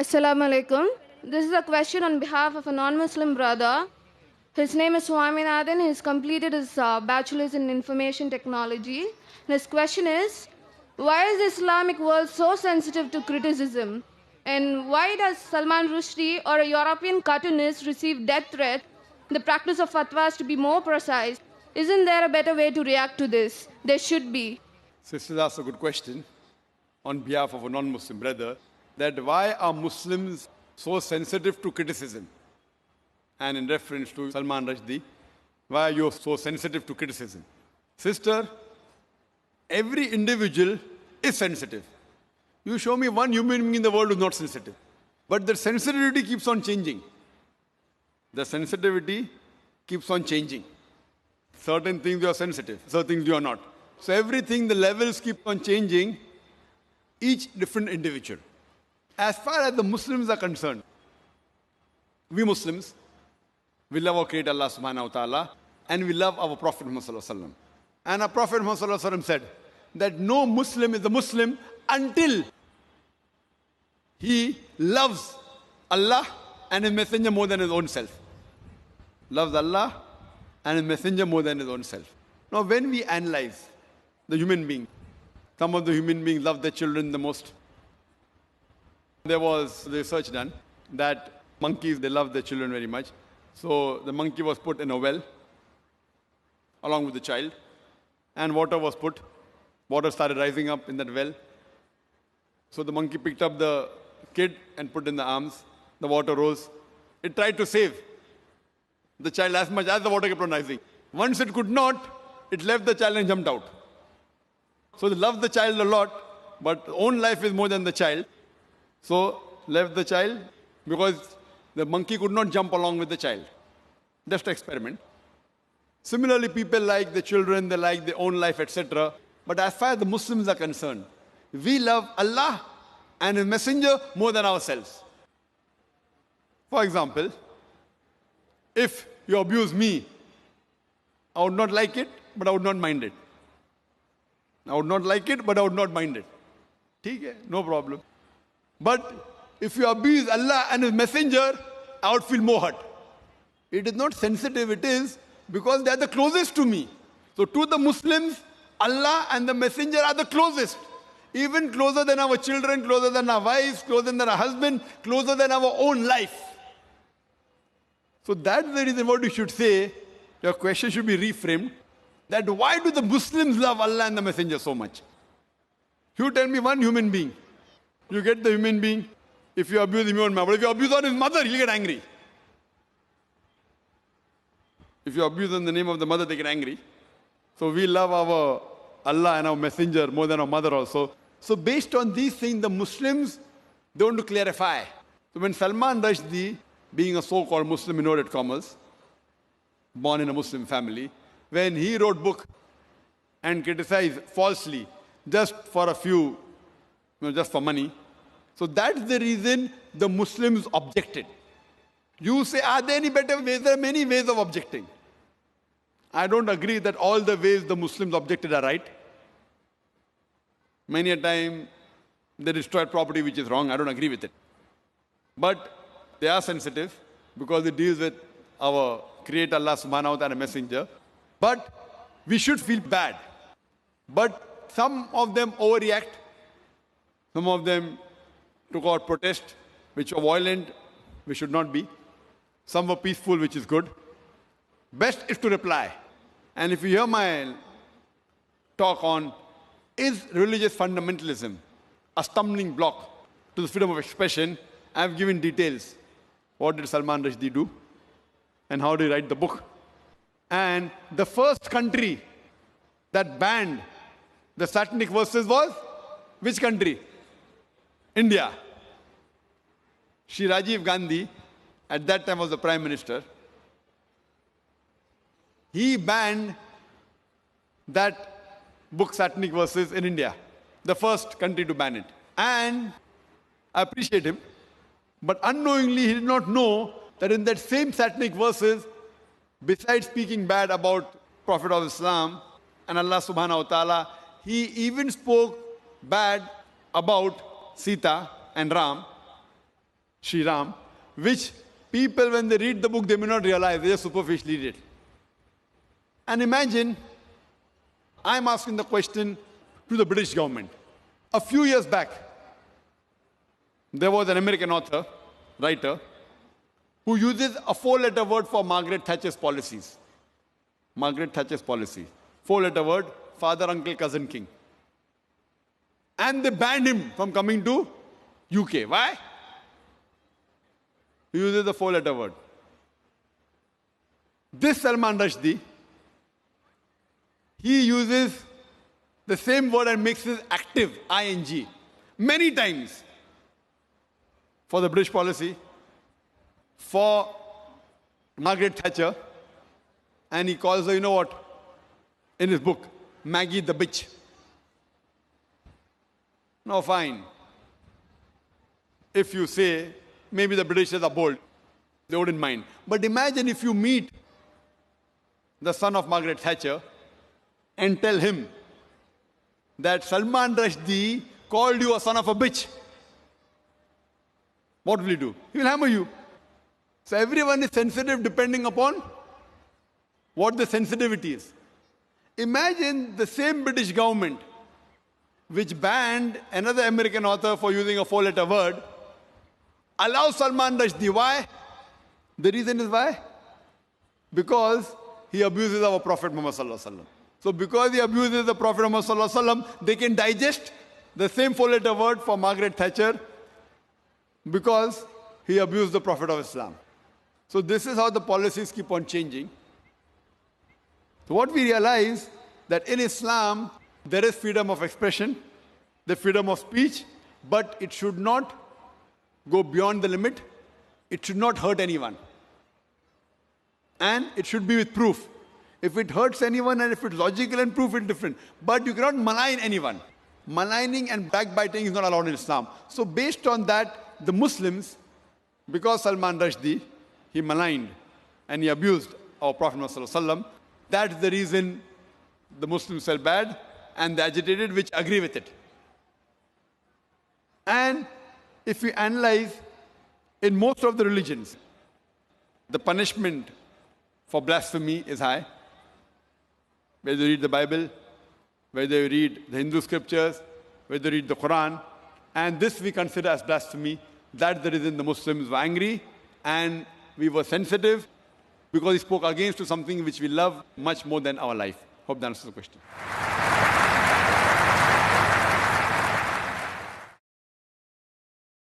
Assalamu alaikum. This is a question on behalf of a non-Muslim brother. His name is Swaminathan. He has completed his bachelor's in information technology. And his question is, why is the Islamic world so sensitive to criticism? And why does Salman Rushdie or a European cartoonist receive death threats? The practice of fatwas to be more precise. Isn't there a better way to react to this? There should be. Sister asked a good question on behalf of a non-Muslim brother, that why are Muslims so sensitive to criticism? And in reference to Salman Rushdie, why are you so sensitive to criticism? Sister, every individual is sensitive. You show me one human being in the world who is not sensitive. But the sensitivity keeps on changing. The sensitivity keeps on changing. Certain things you are sensitive, certain things you are not. So everything, the levels keep on changing, each different individual. As far as the Muslims are concerned, we Muslims, we love our Creator Allah subhanahu wa ta'ala, and we love our Prophet Muhammad sallallahu alaihi wasallam. And our Prophet Muhammad sallallahu alaihi wasallam said that no Muslim is a Muslim until he loves Allah and His Messenger more than his own self. Loves Allah and His Messenger more than his own self. Now when we analyze the human being, some of the human beings love their children the most. There was research done that monkeys, they love their children very much. So the monkey was put in a well along with the child, and water was put. Water started rising up in that well. So the monkey picked up the kid and put in the arms. The water rose. It tried to save the child as much as the water kept on rising. Once it could not, it left the child and jumped out. So they loved the child a lot, but own life is more than the child. So left the child because the monkey could not jump along with the child. Just an experiment. Similarly, people like the children, they like their own life, etc. But as far as the Muslims are concerned, we love Allah and His Messenger more than ourselves. For example, if you abuse me, I would not like it, but I would not mind it. I would not like it, but I would not mind it. ठीक है, no problem. But if you abuse Allah and His Messenger, I would feel more hurt. It is not sensitive, it is because they are the closest to me. So to the Muslims, Allah and the Messenger are the closest. Even closer than our children, closer than our wives, closer than our husband, closer than our own life. So that's the reason what you should say, your question should be reframed, that why do the Muslims love Allah and the Messenger so much? You tell me one human being. You get the human being, if you abuse him, you won't mind. But if you abuse on his mother, he'll get angry. If you abuse in the name of the mother, they get angry. So we love our Allah and our Messenger more than our mother also. So based on these things, the Muslims, they want to clarify. So when Salman Rushdie, being a so-called Muslim, inverted commas, born in a Muslim family, when he wrote book and criticized falsely, just for a few, just for money, so that's the reason the Muslims objected. You say, are there any better ways? There are many ways of objecting. I don't agree that all the ways the Muslims objected are right. Many a time, they destroy property which is wrong. I don't agree with it. But they are sensitive because it deals with our Creator Allah subhanahu wa ta'ala Messenger. But we should feel bad. But some of them overreact. Some of them took out protest, which were violent, which should not be. Some were peaceful, which is good. Best is to reply. And if you hear my talk on, is religious fundamentalism a stumbling block to the freedom of expression, I have given details. What did Salman Rushdie do? And how did he write the book? And the first country that banned the satanic verses was which country? India. Shri Rajiv Gandhi, at that time was the Prime Minister. He banned that book, Satanic Verses, in India. The first country to ban it. And I appreciate him. But unknowingly, he did not know that in that same Satanic Verses, besides speaking bad about Prophet of Islam and Allah subhanahu wa ta'ala, he even spoke bad about Sita and Ram. Sri Ram, which people, when they read the book, they may not realize, they just superficially read it. And imagine, I'm asking the question to the British government. A few years back, there was an American author, writer, who uses a 4-letter word for Margaret Thatcher's policies. Margaret Thatcher's policy. 4-letter word, father, uncle, cousin, king. And they banned him from coming to UK. Why? He uses the 4-letter word. This Salman Rushdie, he uses the same word and makes it active, ing, many times for the British policy, for Margaret Thatcher, and he calls her, you know what, in his book, Maggie the bitch. Now fine. If you say, maybe the Britishers are bold, they wouldn't mind. But imagine if you meet the son of Margaret Thatcher and tell him that Salman Rushdie called you a son of a bitch. What will he do? He will hammer you. So everyone is sensitive depending upon what the sensitivity is. Imagine the same British government which banned another American author for using a 4-letter word, allows Salman Rushdie. Why? The reason is why? Because he abuses our Prophet Muhammad Sallallahu Alaihi Wasallam. So because he abuses the Prophet Muhammad Sallallahu Alaihi Wasallam, they can digest the same 4-letter word for Margaret Thatcher because he abused the Prophet of Islam. So this is how the policies keep on changing. So what we realize that in Islam, there is freedom of expression, the freedom of speech, but it should not go beyond the limit. It should not hurt anyone. And it should be with proof. If it hurts anyone and if it's logical and proof, it's different. But you cannot malign anyone. Maligning and backbiting is not allowed in Islam. So based on that, the Muslims, because Salman Rushdie, he maligned and he abused our Prophet Muhammad, that's the reason the Muslims felt bad and they agitated, which agree with it. And if we analyze, in most of the religions, the punishment for blasphemy is high. Whether you read the Bible, whether you read the Hindu scriptures, whether you read the Quran, and this we consider as blasphemy. That's the reason the Muslims were angry and we were sensitive because he spoke against to something which we love much more than our life. Hope that answers the question.